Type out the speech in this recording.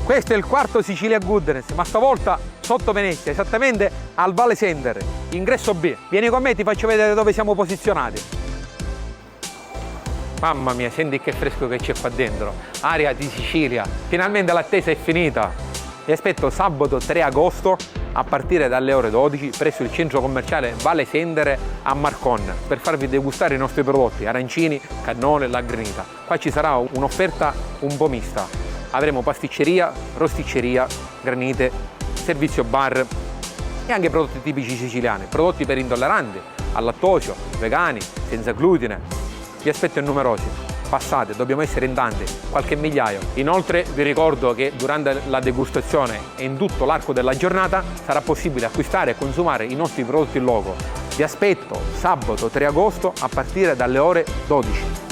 Questo è il quarto Sicilia Goodness, ma stavolta sotto Venezia, esattamente al Valle Sendere, ingresso B. Vieni con me, ti faccio vedere dove siamo posizionati. Mamma mia, senti che fresco che c'è qua dentro. Aria di Sicilia. Finalmente l'attesa è finita. Vi aspetto sabato 3 agosto a partire dalle ore 12 presso il centro commerciale Valle Sendere a Marcon per farvi degustare i nostri prodotti, arancini, cannone, la granita. Qua ci sarà un'offerta un po' mista. Avremo pasticceria, rosticceria, granite, servizio bar e anche prodotti tipici siciliani, prodotti per intolleranti, al lattosio, vegani, senza glutine. Vi aspetto in numerosi. Passate, dobbiamo essere in tanti, qualche migliaio. Inoltre vi ricordo che durante la degustazione e in tutto l'arco della giornata sarà possibile acquistare e consumare i nostri prodotti in loco. Vi aspetto sabato 3 agosto a partire dalle ore 12.